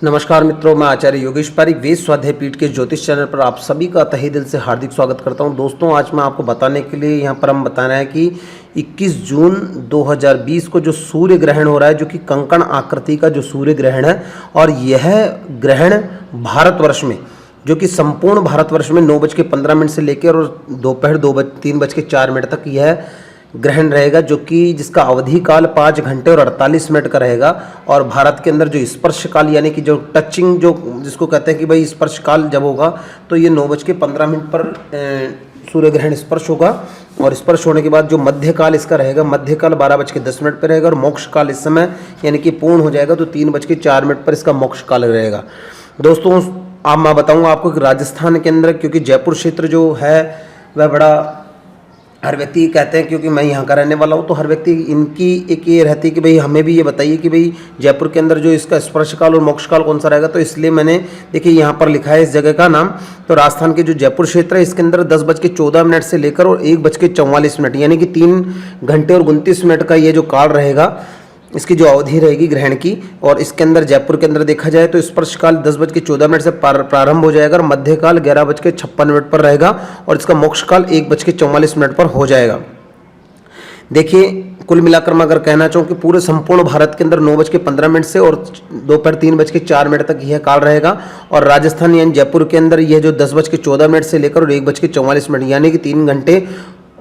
नमस्कार मित्रों, मैं आचार्य योगेश पारिक वेद स्वाध्याय पीठ के ज्योतिष चैनल पर आप सभी का तहे दिल से हार्दिक स्वागत करता हूं। दोस्तों, आज मैं आपको बताने के लिए यहाँ पर हम बता रहे हैं कि 21 जून 2020 को जो सूर्य ग्रहण हो रहा है, जो कि कंकण आकृति का जो सूर्य ग्रहण है, और यह ग्रहण भारतवर्ष में, जो कि संपूर्ण भारतवर्ष में 9:15 से लेकर और दोपहर 3:04 तक यह ग्रहण रहेगा, जो कि जिसका अवधि काल 5 घंटे और 48 मिनट का रहेगा। और भारत के अंदर जो स्पर्श काल यानी कि जो टचिंग, जो जिसको कहते हैं कि भाई स्पर्श काल जब होगा तो ये 9:15 पर सूर्य ग्रहण स्पर्श होगा। और स्पर्श होने के बाद जो मध्य काल इसका रहेगा, मध्य काल 12:10 पर रहेगा। और मोक्ष काल इस समय यानी कि पूर्ण हो जाएगा तो 3:04 पर इसका मोक्ष काल रहेगा। दोस्तों, अब मैं बताऊँगा आपको कि राजस्थान के अंदर, क्योंकि जयपुर क्षेत्र जो है वह बड़ा, हर व्यक्ति कहते हैं, क्योंकि मैं यहाँ का रहने वाला हूँ, तो हर व्यक्ति इनकी एक ये रहती है कि भाई हमें भी ये बताइए कि भाई जयपुर के अंदर जो इसका स्पर्श काल और मोक्ष काल कौन सा रहेगा। तो इसलिए मैंने देखिए यहाँ पर लिखा है इस जगह का नाम। तो राजस्थान के जो जयपुर क्षेत्र है, इसके अंदर 10:14 से लेकर और 1:44 यानी कि 3 घंटे और 29 मिनट का ये जो काल रहेगा, इसकी जो अवधि रहेगी ग्रहण की। और इसके अंदर जयपुर के अंदर देखा जाए तो स्पर्श काल 10:14 से प्रारंभ हो जाएगा और मध्य काल 11:56 पर रहेगा और इसका मोक्ष काल 1:44 पर हो जाएगा। देखिए, कुल मिलाकर मैं अगर कहना चाहूँ कि पूरे संपूर्ण भारत के अंदर 9:15 से और दोपहर 3:04 तक यह काल रहेगा। और राजस्थान यानी जयपुर के अंदर यह जो 10:14 से लेकर और 1:44 यानी कि 3 घंटे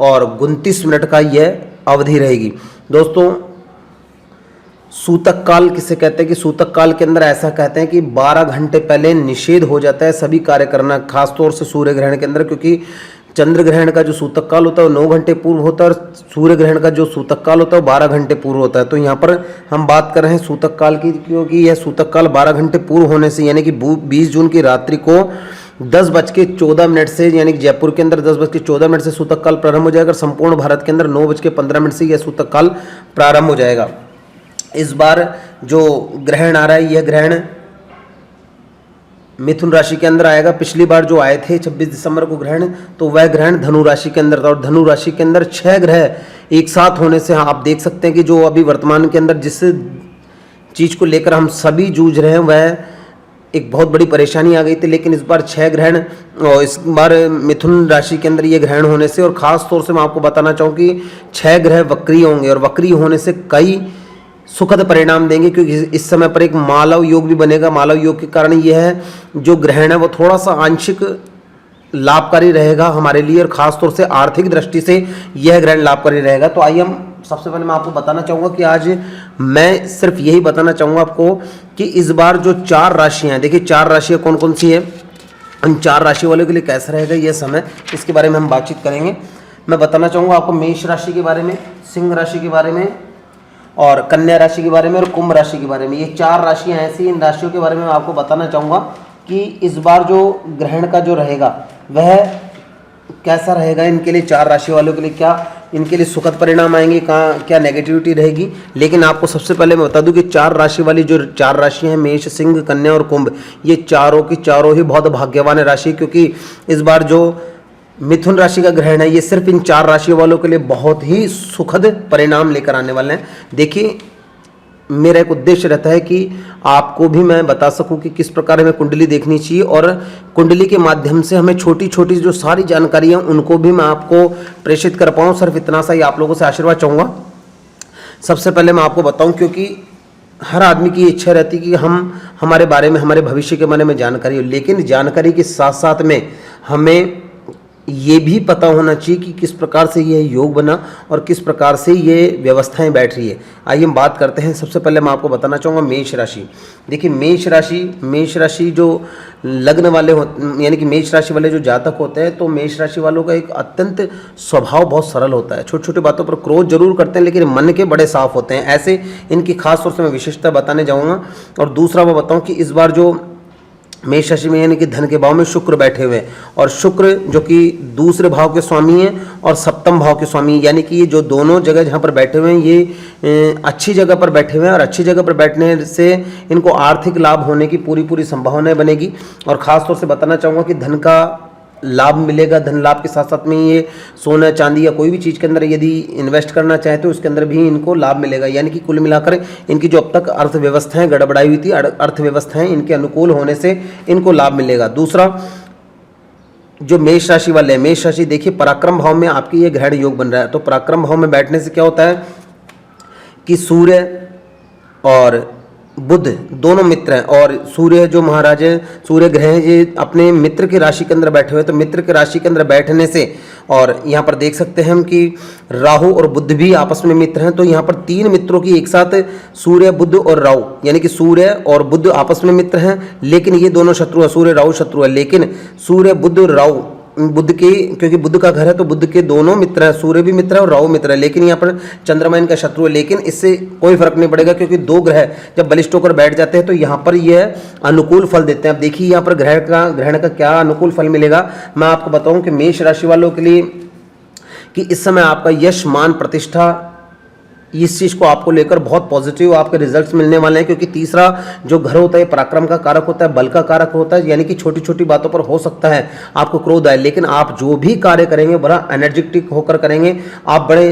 और 29 मिनट का यह अवधि रहेगी। दोस्तों, सूतक काल किसे कहते हैं कि सूतक काल के अंदर ऐसा कहते हैं कि 12 घंटे पहले निषेध हो जाता है सभी कार्य करना, खासतौर से सूर्य ग्रहण के अंदर, क्योंकि चंद्र ग्रहण का जो सूतक काल होता है वो 9 घंटे पूर्व होता है और सूर्य ग्रहण का जो सूतक काल होता है वो 12 घंटे पूर्व होता है। तो यहाँ पर हम बात कर रहे हैं सूतक काल की, क्योंकि यह सूतक काल 12 घंटे पूर्व होने से यानी कि 20 जून की रात्रि को 10:14 से, यानी कि जयपुर के अंदर 10:14 से सूतक काल प्रारंभ हो जाएगा। संपूर्ण भारत के अंदर 9:15 से यह सूतक काल प्रारंभ हो जाएगा। इस बार जो ग्रहण आ रहा है, यह ग्रहण मिथुन राशि के अंदर आएगा। पिछली बार जो आए थे 26 दिसंबर को ग्रहण, तो वह ग्रहण धनु राशि के अंदर था। और धनु राशि के अंदर 6 ग्रह एक साथ होने से आप देख सकते हैं कि जो अभी वर्तमान के अंदर जिस चीज़ को लेकर हम सभी जूझ रहे हैं, वह एक बहुत बड़ी परेशानी आ गई थी। लेकिन इस बार 6 ग्रहण, और इस बार मिथुन राशि के अंदर ये ग्रहण होने से, और ख़ास तौर से मैं आपको बताना चाहूँ कि 6 ग्रह वक्री होंगे और वक्री होने से कई सुखद परिणाम देंगे, क्योंकि इस समय पर एक मालव योग भी बनेगा। मालव योग के कारण यह जो ग्रहण है वो थोड़ा सा आंशिक लाभकारी रहेगा हमारे लिए, और ख़ासतौर से आर्थिक दृष्टि से यह ग्रहण लाभकारी रहेगा। तो आइए हम सबसे पहले मैं आपको बताना चाहूँगा कि आज मैं सिर्फ यही बताना चाहूँगा आपको कि इस बार जो 4 राशियाँ हैं, देखिए 4 राशियाँ कौन कौन सी है, उन 4 राशि वालों के लिए कैसा रहेगा यह समय, इसके बारे में हम बातचीत करेंगे। मैं बताना चाहूँगा आपको मेष राशि के बारे में, सिंह राशि के बारे में, और कन्या राशि के बारे में, और कुंभ राशि के बारे में। ये 4 राशियां ऐसी, इन राशियों के बारे में मैं आपको बताना चाहूँगा कि इस बार जो ग्रहण का जो रहेगा वह कैसा रहेगा इनके लिए, 4 राशि वालों के लिए क्या इनके लिए सुखद परिणाम आएंगे, कहाँ क्या नेगेटिविटी रहेगी। लेकिन आपको सबसे पहले मैं बता दूं कि 4 राशि वाली जो 4 राशियाँ हैं, मेष, सिंह, कन्या और कुंभ, ये चारों की चारों ही बहुत भाग्यवान राशि, क्योंकि इस बार जो मिथुन राशि का ग्रहण है ये सिर्फ इन 4 राशि वालों के लिए बहुत ही सुखद परिणाम लेकर आने वाले हैं। देखिए, मेरा एक उद्देश्य रहता है कि आपको भी मैं बता सकूं कि किस प्रकार हमें कुंडली देखनी चाहिए, और कुंडली के माध्यम से हमें छोटी छोटी जो सारी जानकारी है उनको भी मैं आपको प्रेषित कर पाऊँ। सिर्फ इतना सा ही आप लोगों से आशीर्वाद चाहूँगा। सबसे पहले मैं आपको बताऊँ, क्योंकि हर आदमी की इच्छा रहती है कि हम हमारे बारे में, हमारे भविष्य के बारे में जानकारी हो, लेकिन जानकारी के साथ साथ में हमें ये भी पता होना चाहिए कि किस प्रकार से ये योग बना और किस प्रकार से ये व्यवस्थाएं बैठ रही है। आइए हम बात करते हैं। सबसे पहले मैं आपको बताना चाहूँगा मेष राशि। देखिए, मेष राशि जो लग्न वाले यानी कि मेष राशि वाले जो जातक होते हैं, तो मेष राशि वालों का एक अत्यंत स्वभाव बहुत सरल होता है। छोटी छोटी बातों पर क्रोध जरूर करते हैं, लेकिन मन के बड़े साफ होते हैं। ऐसे इनकी खास तौर से मैं विशेषता बताने जाऊँगा। और दूसरा मैं बताऊँ कि इस बार जो मेष राशि में यानी कि धन के भाव में शुक्र बैठे हुए हैं, और शुक्र जो कि दूसरे भाव के स्वामी हैं और सप्तम भाव के स्वामी, यानी कि ये जो दोनों जगह जहाँ पर बैठे हुए हैं ये अच्छी जगह पर बैठे हुए हैं, और अच्छी जगह पर बैठने से इनको आर्थिक लाभ होने की पूरी संभावना बनेगी। और ख़ास तौर से बताना चाहूँगा कि धन का लाभ मिलेगा। धन लाभ के साथ साथ में ये सोना चांदी या कोई भी चीज़ के अंदर यदि इन्वेस्ट करना चाहे तो उसके अंदर भी इनको लाभ मिलेगा। यानी कि कुल मिलाकर इनकी जो अब तक अर्थव्यवस्थाएं गड़बड़ाई हुई थी, अर्थव्यवस्थाएं इनके अनुकूल होने से इनको लाभ मिलेगा। दूसरा जो मेष राशि वाले हैं, मेष राशि देखिए पराक्रम भाव में आपकी ये ग्रहण योग बन रहा है। तो पराक्रम भाव में बैठने से क्या होता है कि सूर्य और बुध दोनों मित्र हैं, और सूर्य जो महाराज है, सूर्य ग्रह है, ये अपने मित्र की राशि के अंदर बैठे हुए हैं। तो मित्र की राशि के अंदर बैठने से, और यहाँ पर देख सकते हैं हम कि राहु और बुध भी आपस में मित्र हैं। तो यहाँ पर 3 मित्रों की एक साथ सूर्य बुध और राहु, यानी कि सूर्य और बुध आपस में मित्र हैं, लेकिन ये दोनों शत्रु हैं। सूर्य राहु शत्रु है, लेकिन सूर्य बुध राहु बुध के, क्योंकि बुध का घर है तो बुध के दोनों मित्र हैं, सूर्य भी मित्र है और राहु मित्र है, लेकिन यहाँ पर चंद्रमा इनका शत्रु है। लेकिन इससे कोई फर्क नहीं पड़ेगा, क्योंकि 2 ग्रह जब बलिष्ठ होकर बैठ जाते हैं तो यहाँ पर यह अनुकूल फल देते हैं। अब देखिए यहाँ पर ग्रहण का क्या अनुकूल फल मिलेगा, मैं आपको बताऊं कि मेष राशि वालों के लिए कि इस समय आपका यश मान प्रतिष्ठा, इस चीज़ को आपको लेकर बहुत पॉजिटिव आपके रिजल्ट्स मिलने वाले हैं। क्योंकि तीसरा जो घर होता है पराक्रम का कारक होता है, बल का कारक होता है, यानी कि छोटी छोटी बातों पर हो सकता है आपको क्रोध आए, लेकिन आप जो भी कार्य करेंगे बड़ा एनर्जेटिक होकर करेंगे। आप बड़े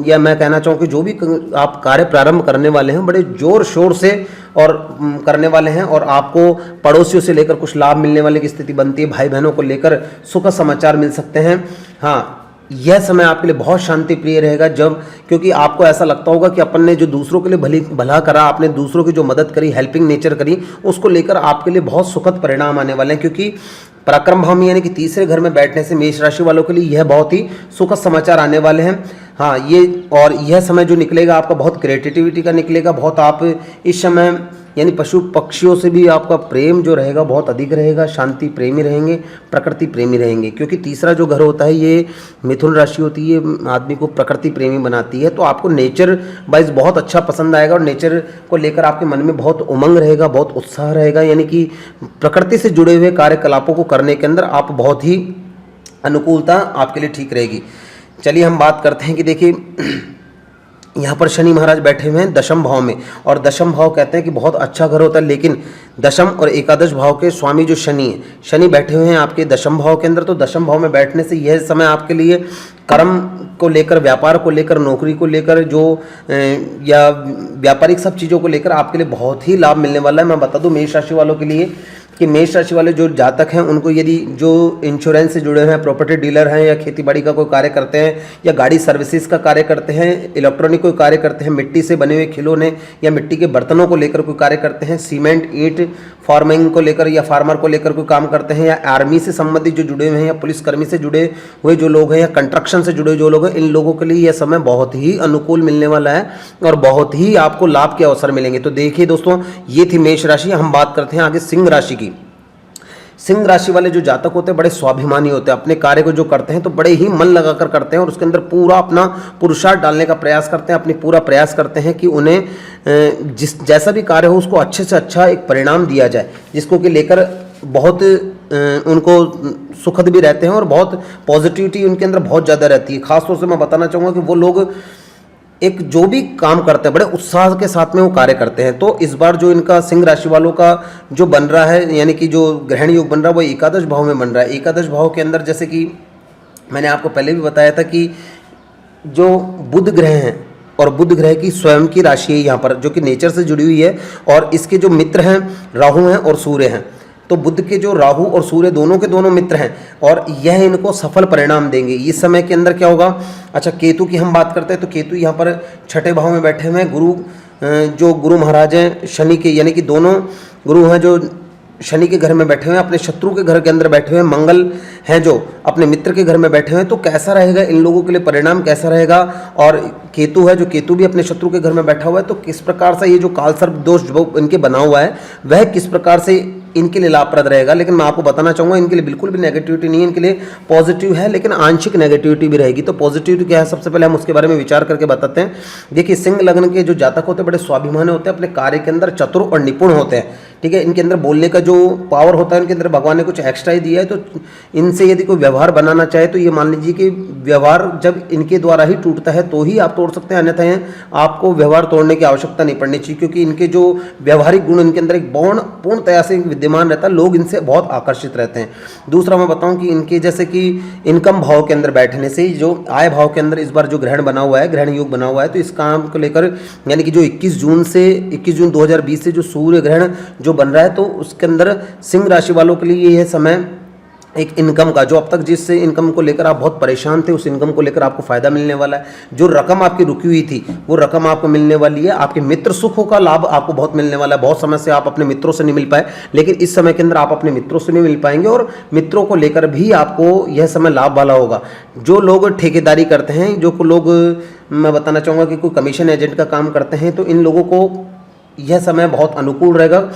या मैं कहना चाहूँ कि जो भी आप कार्य प्रारंभ करने वाले हैं बड़े जोर शोर से और करने वाले हैं, और आपको पड़ोसियों से लेकर कुछ लाभ मिलने वाले की स्थिति बनती है। भाई बहनों को लेकर सुखद समाचार मिल सकते हैं। हाँ, यह समय आपके लिए बहुत शांति प्रिय रहेगा, जब क्योंकि आपको ऐसा लगता होगा कि अपन ने जो दूसरों के लिए भला करा, आपने दूसरों की जो मदद करी, हेल्पिंग नेचर करी, उसको लेकर आपके लिए बहुत सुखद परिणाम आने वाले हैं। क्योंकि पराक्रम भाव में यानी कि तीसरे घर में बैठने से मेष राशि वालों के लिए यह बहुत ही सुखद समाचार आने वाले हैं। हाँ, ये और यह समय जो निकलेगा आपका बहुत क्रिएटिविटी का निकलेगा। बहुत आप इस समय यानी पशु पक्षियों से भी आपका प्रेम जो रहेगा बहुत अधिक रहेगा, शांति प्रेमी रहेंगे, प्रकृति प्रेमी रहेंगे। क्योंकि तीसरा जो घर होता है ये मिथुन राशि होती है, आदमी को प्रकृति प्रेमी बनाती है। तो आपको नेचर वाइज बहुत अच्छा पसंद आएगा, और नेचर को लेकर आपके मन में बहुत उमंग रहेगा, बहुत उत्साह रहेगा। यानी कि प्रकृति से जुड़े हुए कार्यकलापों को करने के अंदर आप बहुत ही अनुकूलता आपके लिए ठीक रहेगी। चलिए हम बात करते हैं कि देखिए यहाँ पर शनि महाराज बैठे हुए हैं दशम भाव में, और दशम भाव कहते हैं कि बहुत अच्छा घर होता है, लेकिन दशम और एकादश भाव के स्वामी जो शनि है, शनि बैठे हुए हैं आपके दशम भाव के अंदर। तो दशम भाव में बैठने से यह समय आपके लिए कर्म को लेकर, व्यापार को लेकर, नौकरी को लेकर जो या व्यापारिक सब चीज़ों को लेकर आपके लिए बहुत ही लाभ मिलने वाला है। मैं बता दूं मेष राशि वालों के लिए कि मेष राशि वाले जो जातक हैं उनको यदि जो इंश्योरेंस से जुड़े हैं, प्रॉपर्टी डीलर हैं, या खेतीबाड़ी का कोई कार्य करते हैं, या गाड़ी सर्विसेज का कार्य करते हैं, इलेक्ट्रॉनिक कोई कार्य करते हैं, मिट्टी से बने हुए खिलौने या मिट्टी के बर्तनों को लेकर कोई कार्य करते हैं, सीमेंट ईंट फार्मिंग को लेकर या फार्मर को लेकर कोई काम करते हैं, या आर्मी से संबंधित जो जुड़े हुए हैं, या पुलिसकर्मी से जुड़े हुए जो लोग हैं, या कंस्ट्रक्शन से जुड़े जो लोग हैं, इन लोगों के लिए यह समय बहुत ही अनुकूल मिलने वाला है और बहुत ही आपको लाभ के अवसर मिलेंगे। तो देखिए दोस्तों, ये थी मेष राशि। हम बात करते हैं आगे सिंह राशि की। सिंह राशि वाले जो जातक होते हैं बड़े स्वाभिमानी होते हैं, अपने कार्य को जो करते हैं तो बड़े ही मन लगाकर करते हैं, और उसके अंदर पूरा अपना पुरुषार्थ डालने का प्रयास करते हैं, अपनी पूरा प्रयास करते हैं कि उन्हें जैसा भी कार्य हो उसको अच्छे से अच्छा एक परिणाम दिया जाए, जिसको कि लेकर बहुत उनको सुखद भी रहते हैं, और बहुत पॉजिटिविटी उनके अंदर बहुत ज़्यादा रहती है। खासतौर से मैं बताना चाहूँगा कि वो लोग एक जो भी काम करते हैं बड़े उत्साह के साथ में वो कार्य करते हैं। तो इस बार जो इनका सिंह राशि वालों का जो बन रहा है, यानी कि जो ग्रहण योग बन रहा है वो एकादश भाव में बन रहा है। एकादश भाव के अंदर जैसे कि मैंने आपको पहले भी बताया था कि जो बुध ग्रह हैं, और बुध ग्रह की स्वयं की राशि है यहाँ पर जो कि नेचर से जुड़ी हुई है, और इसके जो मित्र हैं राहु हैं और सूर्य हैं। तो बुध के जो राहु और सूर्य दोनों के दोनों मित्र हैं, और यह इनको सफल परिणाम देंगे। इस समय के अंदर क्या होगा, अच्छा केतु की हम बात करते हैं तो केतु यहाँ पर छठे भाव में बैठे हुए हैं। जो गुरु महाराज हैं शनि के, यानी कि दोनों गुरु हैं जो शनि के घर में बैठे हुए हैं, अपने शत्रु के घर के अंदर बैठे हुए हैं। मंगल हैं जो अपने मित्र के घर में बैठे हुए हैं। तो कैसा रहेगा इन लोगों के लिए, परिणाम कैसा रहेगा। और केतु है जो केतु भी अपने शत्रु के घर में बैठा हुआ है, तो किस प्रकार से ये जो कालसर्प दोष जो इनके बना हुआ है वह किस प्रकार से इनके लिए लाभप्रद रहेगा। लेकिन मैं आपको बताना चाहूँगा इनके लिए बिल्कुल भी नेगेटिविटी नहीं है, इनके लिए पॉजिटिव है, लेकिन आंशिक नेगेटिविटी भी रहेगी। तो पॉजिटिविटी क्या है, सबसे पहले हम उसके बारे में विचार करके बताते हैं। देखिए सिंह लग्न के जो जातक होते हैं बड़े स्वाभिमानी होते हैं, अपने कार्य के अंदर चतुर और निपुण होते हैं। ठीक है। इनके अंदर बोलने का जो पावर होता है, इनके अंदर भगवान ने कुछ एक्स्ट्रा ही दिया है। तो इनसे यदि कोई व्यवहार बनाना चाहे तो ये मान लीजिए कि व्यवहार जब इनके द्वारा ही टूटता है तो ही आप तोड़ सकते हैं, अन्यथा आपको व्यवहार तोड़ने की आवश्यकता नहीं पड़नी चाहिए, क्योंकि इनके जो व्यवहारिक गुण इनके अंदर एक पूर्णतया से विद्यमान रहता है, लोग इनसे बहुत आकर्षित रहते हैं। दूसरा मैं बताऊं कि इनके जैसे कि इनकम भाव के अंदर बैठने से जो आय भाव के अंदर इस बार जो ग्रहण बना हुआ है, ग्रहण योग बना हुआ है, तो इस काम को लेकर यानी कि जो 21 जून 2020 से जो सूर्य ग्रहण जो बन रहा है, तो उसके अंदर सिंह राशि वालों के लिए यह समय एक इनकम का, जो अब तक जिस इनकम को लेकर आप बहुत परेशान थे, उस इनकम को लेकर आपको फायदा मिलने वाला है। जो रकम आपकी रुकी हुई थी वो रकम आपको मिलने वाली है। आपके मित्र सुखों का लाभ आपको बहुत मिलने वाला है। बहुत समय से आप अपने मित्रों से नहीं मिल पाए, लेकिन इस समय के अंदर आप अपने मित्रों से नहीं मिल पाएंगे और मित्रों को लेकर भी आपको यह समय लाभ वाला होगा। जो लोग ठेकेदारी करते हैं, जो लोग मैं बताना चाहूँगा कि कोई कमीशन एजेंट का काम करते हैं, तो इन लोगों को यह समय बहुत अनुकूल रहेगा।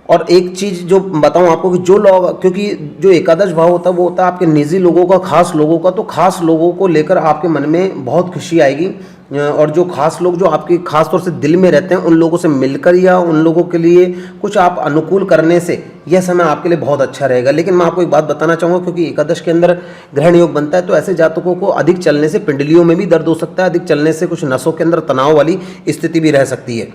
और एक चीज़ जो बताऊं आपको कि जो लोग, क्योंकि जो एकादश भाव होता है वो होता है आपके निजी लोगों का, खास लोगों का, तो खास लोगों को लेकर आपके मन में बहुत खुशी आएगी। और जो खास लोग जो आपके खास तौर से दिल में रहते हैं, उन लोगों से मिलकर या उन लोगों के लिए कुछ आप अनुकूल करने से यह समय आपके लिए बहुत अच्छा रहेगा। लेकिन मैं आपको एक बात बताना चाहूँगा, क्योंकि एकादश के अंदर ग्रहण योग बनता है, तो ऐसे जातकों को अधिक चलने से पिंडलियों में भी दर्द हो सकता है, अधिक चलने से कुछ नसों के अंदर तनाव वाली स्थिति भी रह सकती है।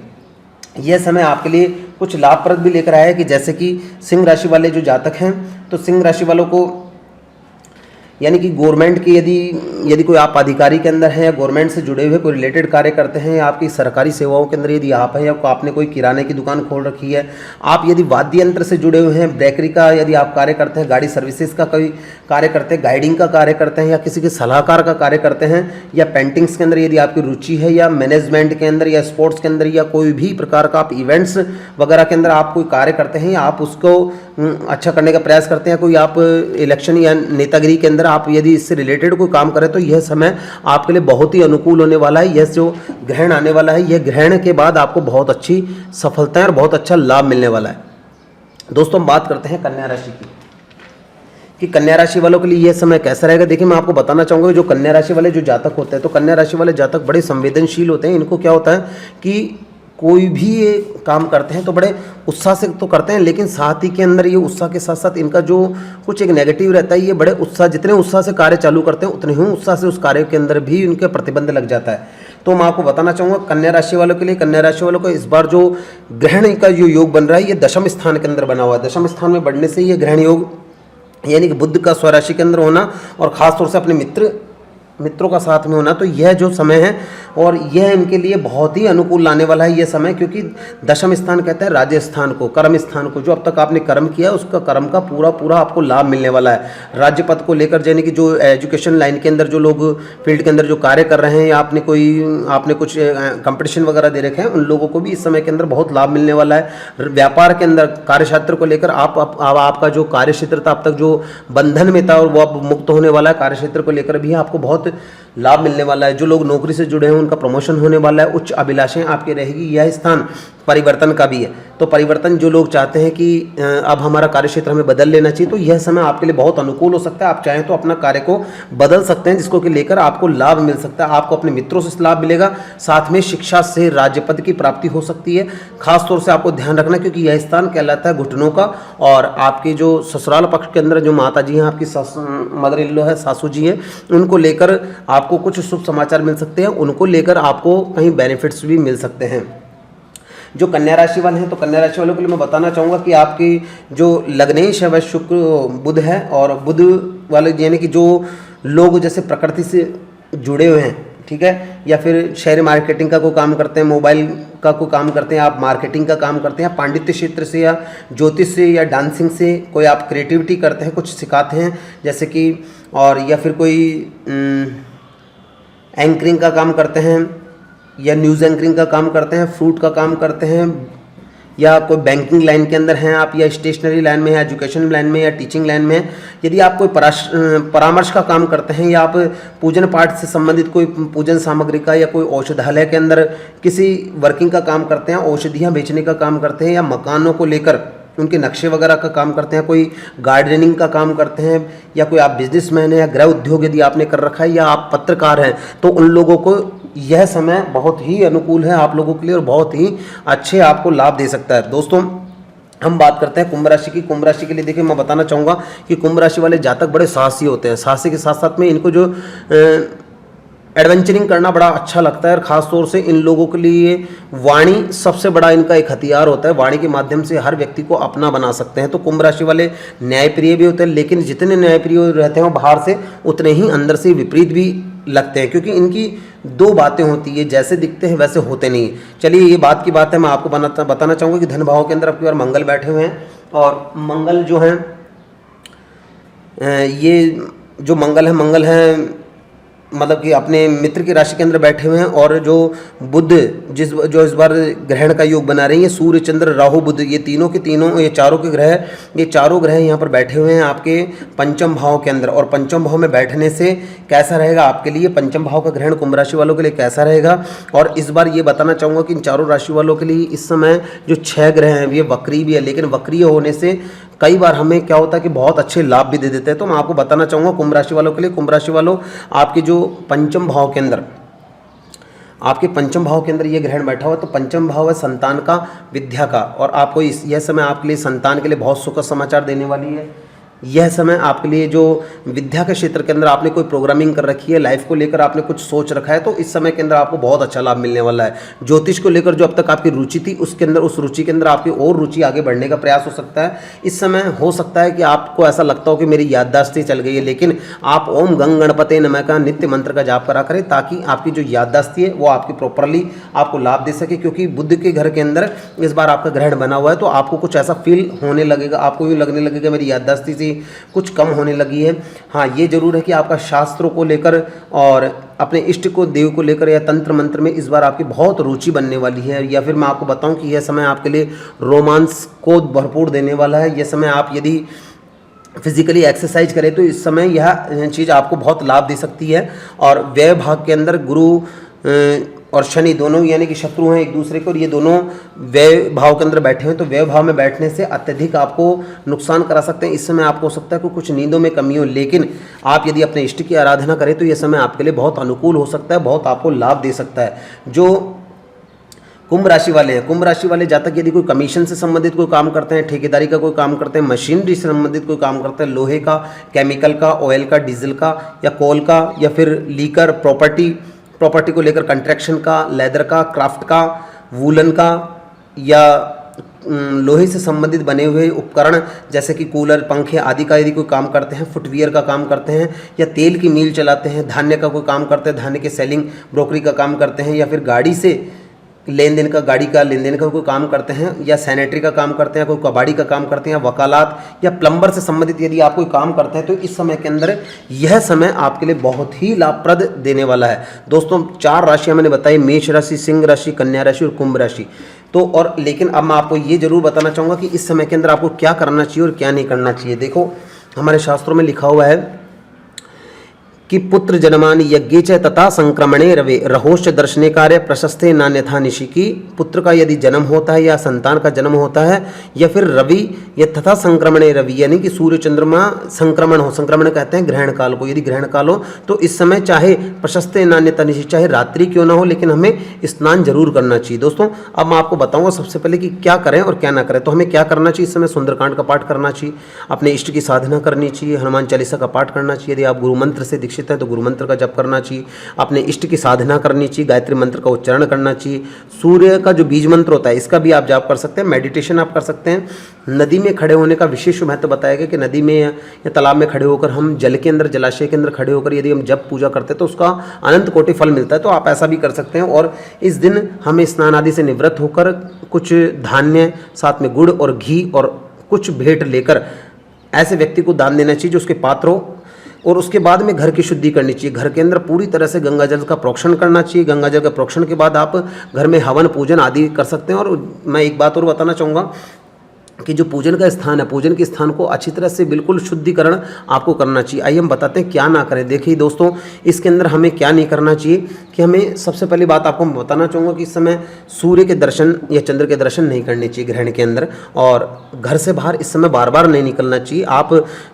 यह समय आपके लिए कुछ लाभप्रद भी लेकर आया है कि जैसे कि सिंह राशि वाले जो जातक हैं, तो सिंह राशि वालों को यानी कि गवर्नमेंट की यदि कोई आप अधिकारी के अंदर हैं या गवर्नमेंट से जुड़े हुए कोई रिलेटेड कार्य करते हैं, या आपकी सरकारी सेवाओं के अंदर यदि आप हैं, या आपने कोई किराने की दुकान खोल रखी है, आप यदि वाद्य यंत्र से जुड़े हुए हैं, बेकरी का यदि आप कार्य करते हैं, गाड़ी सर्विसेज का कोई कार्य करते हैं, गाइडिंग का कार्य करते हैं, या किसी के सलाहकार का कार्य करते हैं, या पेंटिंग्स के अंदर यदि आपकी रुचि है, या मैनेजमेंट के अंदर या स्पोर्ट्स के अंदर या कोई भी प्रकार का आप इवेंट्स वगैरह के अंदर आप कोई कार्य करते हैं, या आप उसको अच्छा करने का प्रयास करते हैं, कोई आप इलेक्शन या नेतागिरी के अंदर आप यदि इससे रिलेटेड कोई काम करें, तो यह समय आपके लिए बहुत ही अनुकूल होने वाला है। यह जो ग्रहण आने वाला है, यह ग्रहण के बाद आपको बहुत अच्छी सफलताएं और बहुत अच्छा लाभ मिलने वाला है। दोस्तों, हम बात करते हैं कन्या राशि की कि कन्या राशि वालों के लिए यह समय कैसा रहेगा। देखिए, मैं आपको बताना चाहूँगा, जो कन्या राशि वाले जो जातक होते हैं, तो कन्या राशि वाले जातक बड़े संवेदनशील होते हैं। इनको क्या होता है कि कोई भी ये काम करते हैं तो बड़े उत्साह से तो करते हैं, लेकिन साथ ही के अंदर ये उत्साह के साथ साथ इनका जो कुछ एक नेगेटिव रहता है, ये बड़े उत्साह, जितने उत्साह से कार्य चालू करते हैं उतने ही उत्साह से उस कार्य के अंदर भी उनके प्रतिबंध लग जाता है। तो मैं आपको बताना चाहूँगा कन्या राशि वालों के लिए, कन्या राशि वालों को इस बार जो ग्रहण का जो योग बन रहा है, ये दशम स्थान के अंदर बना हुआ है। दशम स्थान में बढ़ने से ये ग्रहण योग यानी कि बुध का स्वराशि के अंदर होना और खासतौर से अपने मित्रों का साथ में होना, तो यह जो समय है और यह इनके लिए बहुत ही अनुकूल लाने वाला है यह समय, क्योंकि दशम स्थान कहते हैं राज्य स्थान को, कर्म स्थान को। जो अब तक आपने कर्म किया उसका कर्म का पूरा आपको लाभ मिलने वाला है। राज्य पद को लेकर यानी कि जो एजुकेशन लाइन के अंदर जो लोग फील्ड के अंदर जो कार्य कर रहे हैं, या आपने कुछ कंपटीशन वगैरह दे रखे हैं, उन लोगों को भी इस समय के अंदर बहुत लाभ मिलने वाला है। व्यापार के अंदर कार्यक्षेत्र को लेकर आपका जो कार्यक्षेत्र था अब तक जो बंधन में था, और वो अब मुक्त होने वाला है। कार्यक्षेत्र को लेकर भी आपको बहुत लाभ मिलने वाला है। जो लोग नौकरी से जुड़े हैं उनका प्रमोशन होने वाला है। उच्च अभिलाषाएं आपकी रहेगी। यह स्थान परिवर्तन का भी है, तो परिवर्तन जो लोग चाहते हैं कि अब हमारा कार्यक्षेत्र हमें बदल लेना चाहिए, तो यह समय आपके लिए बहुत अनुकूल हो सकता है। आप चाहें तो अपना कार्य को बदल सकते हैं, जिसको कि लेकर आपको लाभ मिल सकता है। आपको अपने मित्रों से लाभ मिलेगा, साथ में शिक्षा से राज्य पद की प्राप्ति हो सकती है। खास तौर से आपको ध्यान रखना, क्योंकि यह स्थान कहलाता है घुटनों का, और आपके जो ससुराल पक्ष के अंदर जो माता जी हैं, आपकी मदर इन लॉ है, सासू जी हैं, उनको लेकर आपको कुछ शुभ समाचार मिल सकते हैं। उनको लेकर आपको कहीं बेनिफिट्स भी मिल सकते हैं। जो कन्या राशि वाले हैं, तो कन्या राशि वालों के लिए मैं बताना चाहूँगा कि आपकी जो लग्नेश है वह शुक्र बुध है, और बुध वाले यानी कि जो लोग जैसे प्रकृति से जुड़े हुए हैं, ठीक है, या फिर शेयर मार्केटिंग का कोई काम करते हैं, मोबाइल का कोई काम करते हैं, आप मार्केटिंग का काम करते हैं, पांडित्य क्षेत्र से या ज्योतिष से या डांसिंग से कोई आप क्रिएटिविटी करते हैं, कुछ सिखाते हैं जैसे कि, और या फिर कोई एंकरिंग का काम करते हैं, या न्यूज़ एंकरिंग का काम करते हैं, फ्रूट का काम करते हैं, या कोई बैंकिंग लाइन के अंदर हैं आप, या स्टेशनरी लाइन में, या एजुकेशन लाइन में, या टीचिंग लाइन में। यदि आप कोई परामर्श का काम करते हैं, या आप पूजन पाठ से संबंधित कोई पूजन सामग्री का, या कोई औषधालय के अंदर किसी वर्किंग का काम करते हैं, औषधियाँ बेचने का काम करते हैं, या मकानों को लेकर उनके नक्शे वगैरह का काम करते हैं, कोई गार्डनिंग का काम करते हैं, या कोई आप बिजनेसमैन हैं, या गृह उद्योग यदि आपने कर रखा है, या आप पत्रकार हैं, तो उन लोगों को यह समय बहुत ही अनुकूल है आप लोगों के लिए और बहुत ही अच्छे आपको लाभ दे सकता है। दोस्तों हम बात करते हैं कुंभ राशि की। कुंभ राशि के लिए देखिए मैं बताना चाहूँगा कि कुंभ राशि वाले जातक बड़े साहसी होते हैं। साहसी के साथ साथ में इनको जो एडवेंचरिंग करना बड़ा अच्छा लगता है और ख़ास तौर से इन लोगों के लिए वाणी सबसे बड़ा इनका एक हथियार होता है। वाणी के माध्यम से हर व्यक्ति को अपना बना सकते हैं। तो कुंभ राशि वाले न्यायप्रिय भी होते हैं, लेकिन जितने न्यायप्रिय रहते हैं वो बाहर से उतने ही अंदर से विपरीत भी लगते हैं, क्योंकि इनकी दो बातें होती है, जैसे दिखते हैं वैसे होते नहीं। चलिए ये बात की बात है, मैं आपको बताना चाहूँगा कि धन भाव के अंदर आपकी बार मंगल बैठे हुए हैं और मंगल जो हैं ये जो मंगल है मतलब कि अपने मित्र की राशि के अंदर बैठे हुए हैं। और जो बुध जो इस बार ग्रहण का योग बना रही है, सूर्य चंद्र राहु बुध, ये तीनों के तीनों ये चारों ग्रह यहाँ पर बैठे हुए हैं आपके पंचम भाव के अंदर। और पंचम भाव में बैठने से कैसा रहेगा आपके लिए, पंचम भाव का ग्रहण कुंभ राशि वालों के लिए कैसा रहेगा। और इस बार ये बताना चाहूँगा कि इन चारों राशि वालों के लिए इस समय जो 6 ग्रह हैं ये वक्री भी है, लेकिन वक्रीय होने से कई बार हमें क्या होता है कि बहुत अच्छे लाभ भी दे देते हैं। तो मैं आपको बताना चाहूँगा कुंभ राशि वालों के लिए, कुंभ राशि वालों आपके जो पंचम भाव के अंदर ये ग्रहण बैठा हुआ है, तो पंचम भाव है संतान का, विद्या का। और आपको यह समय आपके लिए संतान के लिए बहुत सुखद समाचार देने वाली है। यह समय आपके लिए जो विद्या के क्षेत्र के अंदर आपने कोई प्रोग्रामिंग कर रखी है, लाइफ को लेकर आपने कुछ सोच रखा है, तो इस समय के अंदर आपको बहुत अच्छा लाभ मिलने वाला है। ज्योतिष को लेकर जो अब तक आपकी रुचि थी उसके अंदर, उस रुचि के अंदर आपकी और रुचि आगे बढ़ने का प्रयास हो सकता है। इस समय हो सकता है कि आपको ऐसा लगता हो कि मेरी याददाश्त ही चल गई है, लेकिन आप ओम गंग गणपते नमः का नित्य मंत्र का जाप करा करें, ताकि आपकी जो याददाश्त है वो आपकी प्रॉपरली आपको लाभ दे सके। क्योंकि बुध के घर के अंदर इस बार आपका ग्रहण बना हुआ है, तो आपको कुछ ऐसा फील होने लगेगा, आपको यूँ लगने लगेगा मेरी याददाश्त से कुछ कम होने लगी है। हाँ, ये जरूर है कि आपका शास्त्रों को लेकर और अपने इष्ट को देव को लेकर या तंत्र मंत्र में इस बार आपकी बहुत रुचि बनने वाली है। या फिर मैं आपको बताऊं कि यह समय आपके लिए रोमांस को भरपूर देने वाला है। यह समय आप यदि फिजिकली एक्सरसाइज करें तो इस समय यह चीज़ आपको बहुत लाभ दे सकती है। और व्यय भाग के अंदर गुरु और शनि दोनों यानी कि शत्रु हैं एक दूसरे को, और ये दोनों व्यय भाव के अंदर बैठे हैं, तो व्यय भाव में बैठने से अत्यधिक आपको नुकसान करा सकते हैं। इस समय आपको हो सकता है कि कुछ नींदों में कमी हो, लेकिन आप यदि अपने इष्ट की आराधना करें तो ये समय आपके लिए बहुत अनुकूल हो सकता है, बहुत आपको लाभ दे सकता है। जो कुंभ राशि वाले हैं, कुंभ राशि वाले जातक यदि कोई कमीशन से संबंधित कोई काम करते हैं, ठेकेदारी का कोई काम करते हैं, मशीनरी से संबंधित कोई काम करते हैं, लोहे का, केमिकल का, ऑयल का, डीजल का या कोल का, या फिर लीकर, प्रॉपर्टी को लेकर कंस्ट्रक्शन का, लेदर का, क्राफ्ट का, वूलन का, या लोहे से संबंधित बने हुए उपकरण जैसे कि कूलर, पंखे आदि का यदि कोई काम करते हैं, फुटवियर का काम करते हैं, या तेल की मील चलाते हैं, धान्य का कोई काम करते हैं, धान्य के सेलिंग ब्रोकरी का काम करते हैं, या फिर गाड़ी का लेन देन का कोई काम करते हैं, या सैनिटरी का काम करते हैं, कोई कबाड़ी का काम करते हैं, या वकालत या प्लम्बर से संबंधित यदि आप कोई काम करते हैं, तो इस समय के अंदर यह समय आपके लिए बहुत ही लाभप्रद देने वाला है। दोस्तों 4 राशियां मैंने बताई, मेष राशि, सिंह राशि, कन्या राशि और कुंभ राशि। तो और लेकिन अब मैं आपको ये जरूर बताना चाहूँगा कि इस समय के अंदर आपको क्या करना चाहिए और क्या नहीं करना चाहिए। देखो हमारे शास्त्रों में लिखा हुआ है कि पुत्र जन्मानि यज्ञे च तथा संक्रमणे रवे रहोश्च दर्शने कार्य प्रशस्ते नान्यथा निशिकी। पुत्र का यदि जन्म होता है या संतान का जन्म होता है, या फिर रवि या तथा संक्रमणे रवि यानी कि सूर्य चंद्रमा संक्रमण हो, संक्रमण कहते हैं ग्रहण काल को, यदि ग्रहण काल हो तो इस समय चाहे प्रशस्ते नान्यथा निशि, चाहे रात्रि क्यों ना हो, लेकिन हमें स्नान जरूर करना चाहिए। दोस्तों अब मैं आपको बताऊंगा सबसे पहले कि क्या करें और क्या ना करें। तो हमें क्या करना चाहिए, इस समय सुंदरकांड का पाठ करना चाहिए, अपने इष्ट की साधना करनी चाहिए, हनुमान चालीसा का पाठ करना चाहिए, यदि आप गुरु मंत्र से दीक्षित है तो गुरु मंत्र का जप करना चाहिए, अपने इष्ट की साधना करनी चाहिए, गायत्री मंत्र का उच्चारण करना चाहिए, सूर्य का जो बीज मंत्र होता है इसका भी आप जाप कर सकते हैं, मेडिटेशन आप कर सकते हैं। नदी में खड़े होने का विशेष महत्व बताया गया कि नदी में या तालाब में खड़े होकर हम जल के अंदर, जलाशय के अंदर खड़े होकर यदि हम जप पूजा करते हैं तो उसका अनंत कोटि फल मिलता है। तो आप ऐसा भी कर सकते हैं। और इस दिन हमें स्नान आदि से निवृत्त होकर कुछ धान्य, साथ में गुड़ और घी और कुछ भेंट लेकर ऐसे व्यक्ति को दान देना चाहिए जो उसके पात्र हो। और उसके बाद में घर की शुद्धि करनी चाहिए, घर के अंदर पूरी तरह से गंगा जल का प्रोक्षण करना चाहिए। गंगा जल का प्रोक्षण के बाद आप घर में हवन पूजन आदि कर सकते हैं। और मैं एक बात और बताना चाहूँगा कि जो पूजन का स्थान है, पूजन के स्थान को अच्छी तरह से बिल्कुल शुद्धिकरण आपको करना चाहिए। आइए हम बताते हैं क्या ना करें। देखिए दोस्तों, इसके अंदर हमें क्या नहीं करना चाहिए कि हमें सबसे पहली बात आपको मैं बताना चाहूँगा कि इस समय सूर्य के दर्शन या चंद्र के दर्शन नहीं करने चाहिए ग्रहण के अंदर, और घर से बाहर इस समय बार बार नहीं निकलना चाहिए। आप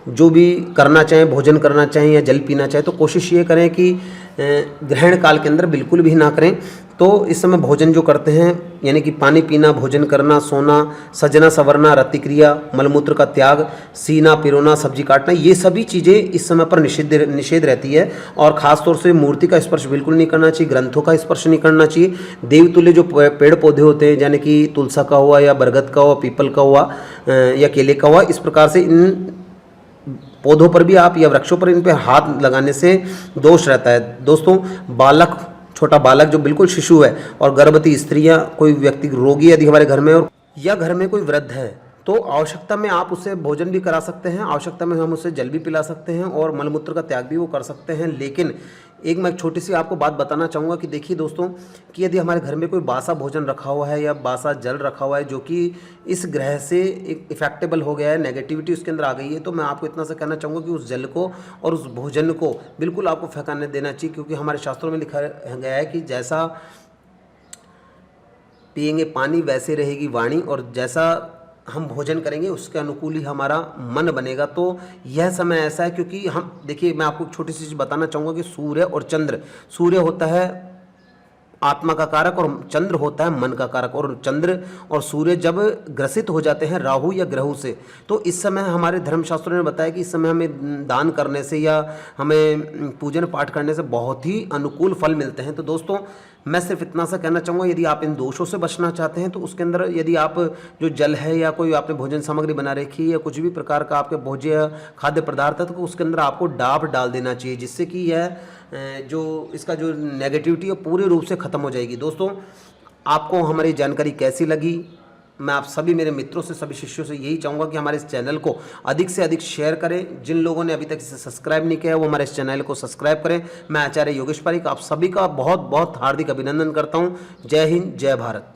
जो भी करना चाहें, भोजन करना चाहें या जल पीना चाहें, तो कोशिश ये करें कि ग्रहण काल के अंदर बिल्कुल भी ना करें। तो इस समय भोजन जो करते हैं यानी कि पानी पीना, भोजन करना, सोना, सजना संवरना, रतिक्रिया, मलमूत्र का त्याग, सीना पिरोना, सब्जी काटना, ये सभी चीज़ें इस समय पर निषेध रहती है। और ख़ास तौर से मूर्ति का स्पर्श बिल्कुल नहीं करना चाहिए, ग्रंथों का स्पर्श नहीं करना चाहिए। देवतुल्य जो पेड़ पौधे होते हैं यानी कि तुलसा का हुआ या बरगद का हुआ, पीपल का हुआ या केले का हुआ, इस प्रकार से इन पौधों पर भी आप या वृक्षों पर इन पे हाथ लगाने से दोष रहता है। दोस्तों, बालक, छोटा बालक जो बिल्कुल शिशु है और गर्भवती स्त्रियां, कोई व्यक्ति रोगी यदि हमारे घर में और या घर में कोई वृद्ध है तो आवश्यकता में आप उसे भोजन भी करा सकते हैं, आवश्यकता में हम उसे जल भी पिला सकते हैं और मलमूत्र का त्याग भी वो कर सकते हैं। लेकिन मैं छोटी सी आपको बात बताना चाहूँगा कि देखिए दोस्तों, कि यदि हमारे घर में कोई बासा भोजन रखा हुआ है या बासा जल रखा हुआ है जो कि इस ग्रह से एक इफेक्टेबल हो गया है, नेगेटिविटी उसके अंदर आ गई है, तो मैं आपको इतना सा कहना चाहूँगा कि उस जल को और उस भोजन को बिल्कुल आपको फेंकाने देना चाहिए। क्योंकि हमारे शास्त्रों में लिखा गया है कि जैसा पिएंगे पानी वैसे रहेगी वाणी, और जैसा हम भोजन करेंगे उसके अनुकूल ही हमारा मन बनेगा। तो यह समय ऐसा है क्योंकि हम देखिए, मैं आपको एक छोटी सी चीज़ बताना चाहूँगा कि सूर्य और चंद्र, सूर्य होता है आत्मा का कारक और चंद्र होता है मन का कारक। और चंद्र और सूर्य जब ग्रसित हो जाते हैं राहु या ग्रहों से, तो इस समय हमारे धर्मशास्त्रों ने बताया कि इस समय हमें दान करने से या हमें पूजन पाठ करने से बहुत ही अनुकूल फल मिलते हैं। तो दोस्तों, मैं सिर्फ इतना सा कहना चाहूँगा, यदि आप इन दोषों से बचना चाहते हैं तो उसके अंदर यदि आप जो जल है या कोई आपने भोजन सामग्री बना रखी है या कुछ भी प्रकार का आपके भोज्य खाद्य पदार्थ है, तो उसके अंदर आपको डाब डाल देना चाहिए, जिससे कि यह जो इसका जो नेगेटिविटी है पूरे रूप से ख़त्म हो जाएगी। दोस्तों, आपको हमारी जानकारी कैसी लगी? मैं आप सभी मेरे मित्रों से, सभी शिष्यों से यही चाहूँगा कि हमारे इस चैनल को अधिक से अधिक शेयर करें। जिन लोगों ने अभी तक इसे सब्सक्राइब नहीं किया है वो हमारे इस चैनल को सब्सक्राइब करें। मैं आचार्य योगेश पारिक आप सभी का बहुत बहुत हार्दिक अभिनंदन करता हूँ। जय हिंद, जय भारत।